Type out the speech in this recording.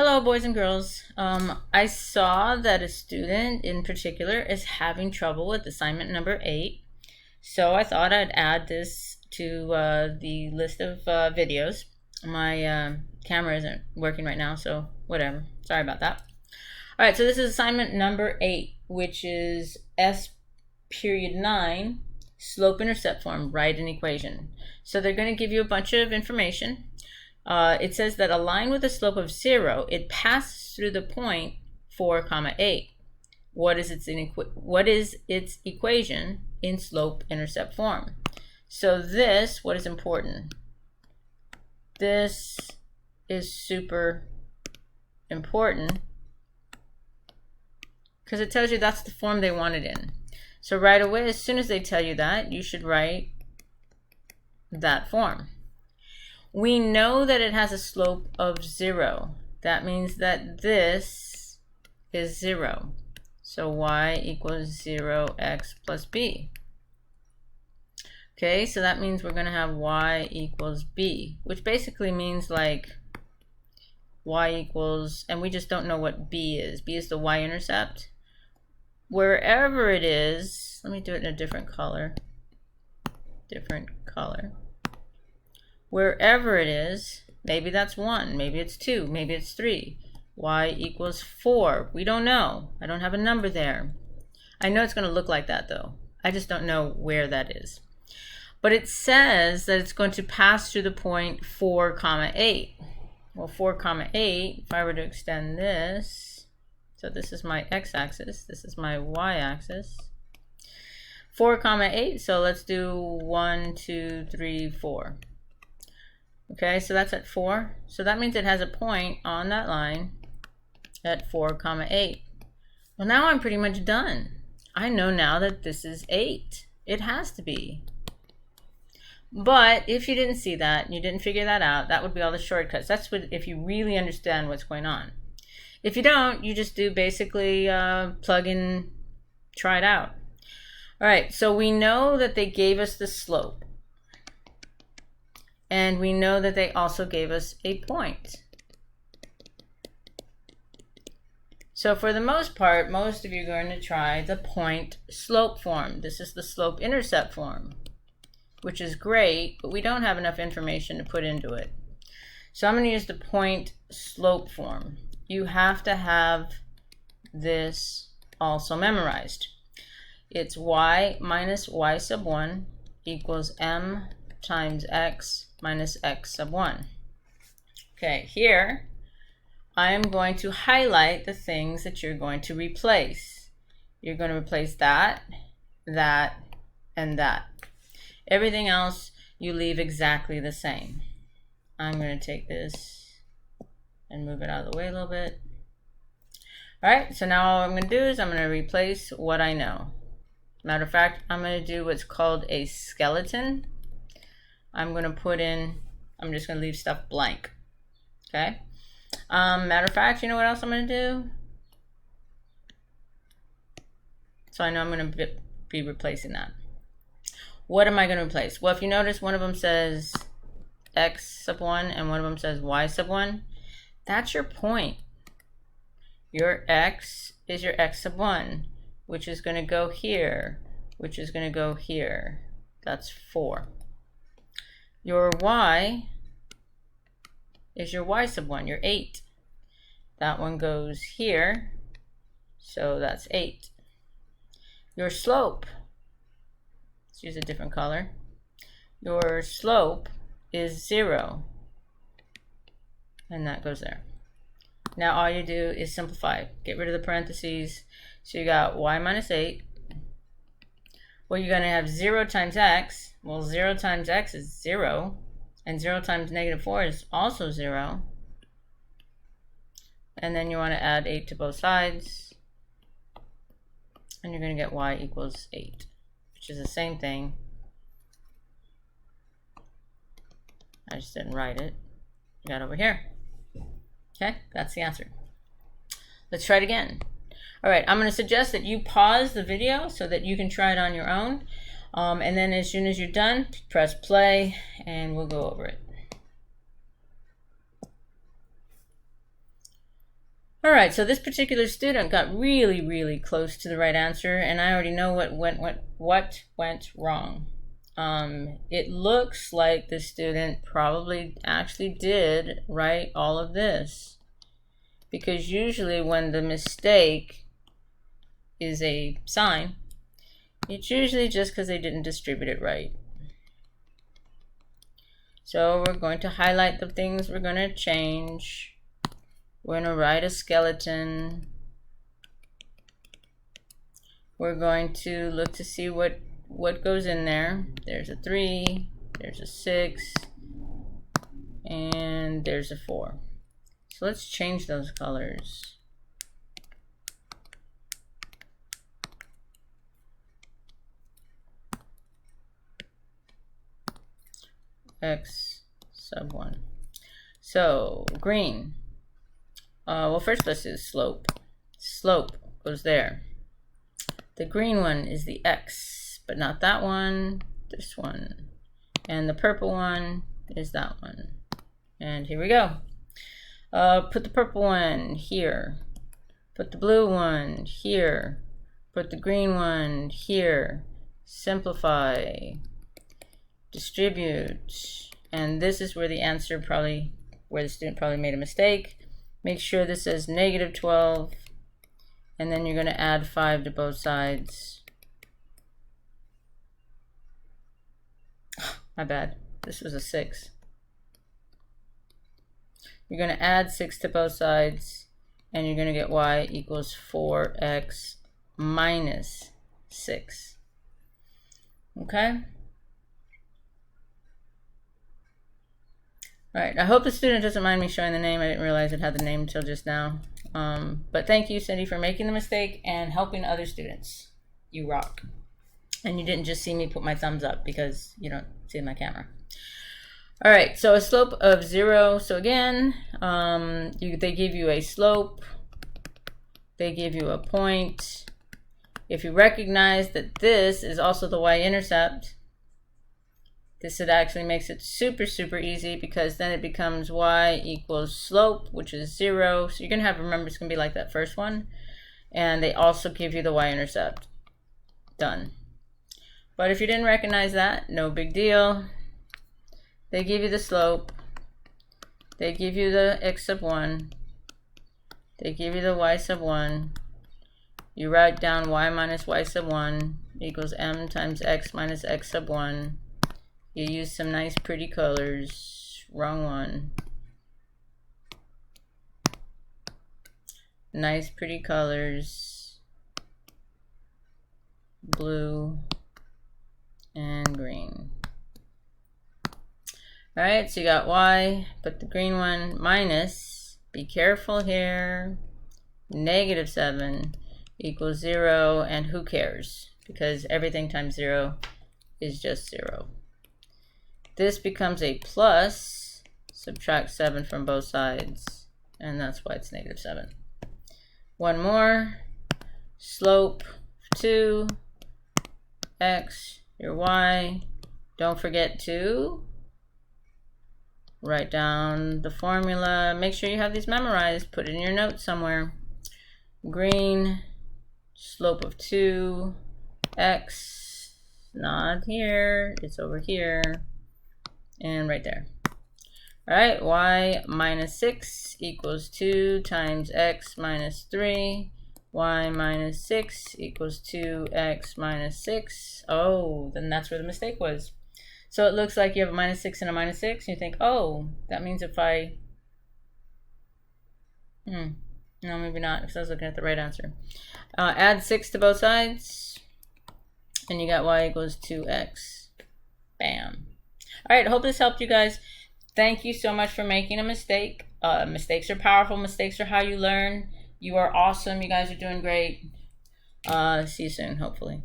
Hello, boys and girls. I saw that a student in particular is having trouble with assignment number 8. So I thought I'd add this to the list of videos. My camera isn't working right now, so whatever. Sorry about that. All right, so this is assignment number 8, which is S period 9, slope-intercept form, write an equation. So they're going to give you a bunch of information. It says that a line with a slope of 0, it passes through the point 4, 8. What is its equation in slope-intercept form? So this, what is important? This is super important because it tells you that's the form they want it in. So right away, as soon as they tell you that, you should write that form. We know that it has a slope of 0. That means that this is 0. So y equals 0x plus b. Okay, so that means we're going to have y equals b, which basically means like y equals, and we just don't know what b is. B is the y-intercept. Wherever it is, let me do it in a different color. Wherever it is, maybe that's 1, maybe it's 2, maybe it's 3. Y equals 4. We don't know. I don't have a number there. I know it's going to look like that though. I just don't know where that is. But it says that it's going to pass through the point 4, 8. Well, 4, 8, if I were to extend this, so this is my x-axis, this is my y-axis. 4, 8, so let's do 1, 2, 3, 4. Okay, so that's at 4. So that means it has a point on that line at 4, 8. Well, now I'm pretty much done. I know now that this is 8. It has to be. But if you didn't see that, and you didn't figure that out, that would be all the shortcuts. That's what if you really understand what's going on. If you don't, you just do basically plug in, try it out. All right, so we know that they gave us the slope. And we know that they also gave us a point. So for the most part, most of you are going to try the point slope form. This is the slope intercept form, which is great, but we don't have enough information to put into it. So I'm going to use the point slope form. You have to have this also memorized. It's y minus y sub 1 equals m times x minus x sub 1. Okay, here I am going to highlight the things that you're going to replace. You're going to replace that, that, and that. Everything else you leave exactly the same. I'm going to take this and move it out of the way a little bit. All right, so now all I'm going to do is I'm going to replace what I know. Matter of fact, I'm going to do what's called a skeleton. I'm going to put in, I'm just going to leave stuff blank. Okay. Matter of fact, you know what else I'm going to do? So I know I'm going to be replacing that. What am I going to replace? Well, if you notice, one of them says x sub 1 and one of them says y sub 1. That's your point. Your x is your x sub 1, which is going to go here, which is going to go here. That's 4. Your y is your y sub 1, your 8. That one goes here, so that's 8. Your slope, let's use a different color. Your slope is 0, and that goes there. Now all you do is simplify. Get rid of the parentheses. So you got y minus 8. Well, you're going to have 0 times x. Well, 0 times x is 0. And 0 times negative 4 is also 0. And then you want to add 8 to both sides. And you're going to get y equals 8, which is the same thing. I just didn't write it. You got over here. Okay, that's the answer. Let's try it again. All right, I'm going to suggest that you pause the video so that you can try it on your own. And then as soon as you're done, press play and we'll go over it. All right, so this particular student got really, really close to the right answer, and I already know what went wrong. It looks like the student probably actually did write all of this, because usually when the mistake is a sign, it's usually just because they didn't distribute it right. So we're going to highlight the things we're going to change. We're going to write a skeleton. We're going to look to see what goes in there. There's a 3, there's a 6, and there's a 4. So let's change those colors. X sub 1. So green. Well, first let's do slope. Slope goes there. The green one is the X, but not that one, this one. And the purple one is that one. And here we go. Put the purple one here. Put the blue one here. Put the green one here. Simplify. Distribute. And this is where the answer probably, where the student probably made a mistake. Make sure this says -12, and then you're going to add 5 to both sides. My bad. This was a 6. You're going to add 6 to both sides, and you're going to get y equals 4x minus 6. Okay? All right, I hope the student doesn't mind me showing the name. I didn't realize it had the name until just now. But thank you, Cindy, for making the mistake and helping other students. You rock. And you didn't just see me put my thumbs up because you don't see my camera. All right, so a slope of 0. So again, they give you a slope. They give you a point. If you recognize that this is also the y-intercept, this actually makes it super, super easy, because then it becomes y equals slope, which is 0. So you're going to have, remember, it's going to be like that first one. And they also give you the y-intercept. Done. But if you didn't recognize that, no big deal. They give you the slope. They give you the x sub 1. They give you the y sub 1. You write down y minus y sub 1 equals m times x minus x sub 1. You use some nice pretty colors. Wrong one. Nice pretty colors. Blue and green. Alright, so you got y, put the green one, minus, be careful here, -7 equals 0, and who cares? Because everything times 0 is just 0. This becomes a plus, subtract 7 from both sides, and that's why it's -7. One more, slope 2, x, your y. Don't forget to write down the formula. Make sure you have these memorized. Put it in your notes somewhere. Green, slope of 2, x, not here, it's over here. And right there. All right, y minus 6 equals 2 times x minus 3. Y minus 6 equals 2x minus 6. Oh, then that's where the mistake was. So it looks like you have a -6 and a -6. And you think, oh, that means if I... No, maybe not, because I was looking at the right answer. Add 6 to both sides, and you got y equals 2x. Bam. All right, I hope this helped you guys. Thank you so much for making a mistake. Mistakes are powerful. Mistakes are how you learn. You are awesome. You guys are doing great. See you soon, hopefully.